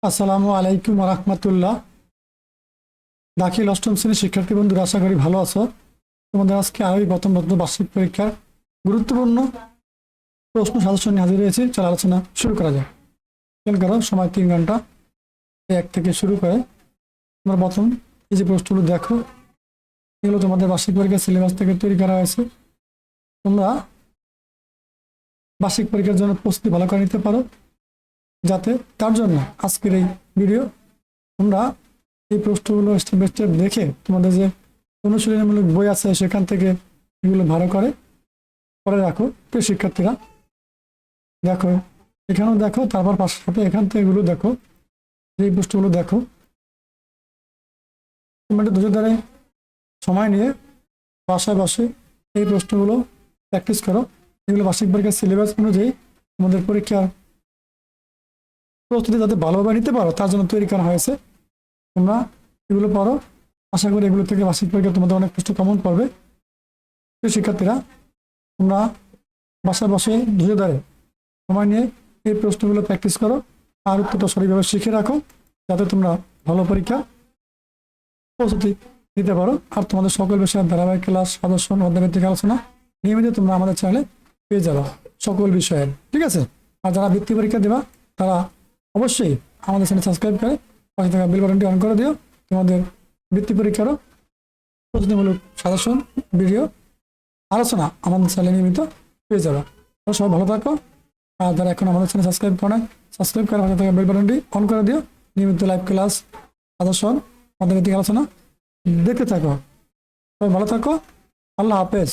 আসসালামু আলাইকুম রহমতুল্লাহ। দাখিল অষ্টম শ্রেণীর শিক্ষার্থী বন্ধুরা, আশা করি ভালো আছো। তোমাদের আজকে আরোই প্রথম বার্ষিক পরীক্ষার গুরুত্বপূর্ণ প্রশ্ন সাজেশন নিয়ে হাজির হয়েছে। চলো আলোচনা শুরু করা যায়। খেয়াল করো, সময় 3 ঘন্টা, 1 থেকে শুরু করে তোমরা প্রথম এই যে প্রশ্নগুলো দেখো, এগুলো তোমাদের বার্ষিক পরীক্ষার সিলেবাস থেকে তৈরি করা হয়েছে। তোমরা বার্ষিক পরীক্ষার জন্য প্রস্তুতি ভালো করে নিতে পারো, যাতে তার জন্য আজকের এই ভিডিও। তোমরা এই প্রশ্নগুলো স্টেপ বাই স্টেপ দেখে তোমাদের যে অনুশীলনীমূলক বই আছে সেখান থেকে এগুলো ভালো করে পরে রাখো। প্রিয় শিক্ষার্থীরা, দেখো এখানেও দেখো, তারপর পাশের সাথে এখান থেকে এগুলো দেখো, এই প্রশ্নগুলো দেখো। তোমরা একটু ধৈর্য ধরে সময় নিয়ে বাসায় বসে এই প্রশ্নগুলো প্র্যাকটিস করো। এগুলো বার্ষিক পরীক্ষার সিলেবাস অনুযায়ী তোমাদের পরীক্ষার প্রস্তুতি যাতে ভালোভাবে নিতে পারো তার জন্য তৈরি করা হয়েছে। তোমরা এগুলো পড়ো, আশা করি এগুলো থেকে বার্ষিক পরীক্ষা তোমাদের অনেক প্রশ্ন কমন পড়বে। প্রিয় শিক্ষার্থীরা, তোমরা বাসায় বসে ধৈর্য ধরে সময় নিয়ে এই প্রশ্নগুলো প্র্যাকটিস করো আর উত্তরটা সঠিকভাবে শিখে রাখো, যাতে তোমরা ভালো পরীক্ষা প্রস্তুতি নিতে পারো। আর তোমাদের সকল বিষয়ের ধারাবাহিক ক্লাস, সাজেশন, অধ্যায়ভিত্তিক আলোচনা নিয়মিত তোমরা আমাদের চ্যানেলে পেয়ে যাবে সকল বিষয়ের, ঠিক আছে? আর যারা বৃত্তি পরীক্ষা দেবা তারা অবশ্যই আমাদের চ্যানেল সাবস্ক্রাইব করে পাশে থাকা বেল বাটনটি অন করে দিও। তোমাদের বৃত্তি পরীক্ষারও প্রস্তুতিমূলক সাজেশন, ভিডিও, আলোচনা আমাদের চ্যানেলে নিয়মিত পেয়ে যাবে। সবাই ভালো থাকো। আর যারা এখন আমাদের চ্যানেল সাবস্ক্রাইব করে সাবস্ক্রাইব করে পাশে থাকা বেল বাটনটি অন করে দিও। নিয়মিত লাইভ ক্লাস, সাজেশন, অধ্যায়ভিত্তিক আলোচনা দেখতে থাকো। সবাই ভালো থাকো। আল্লাহ হাফেজ।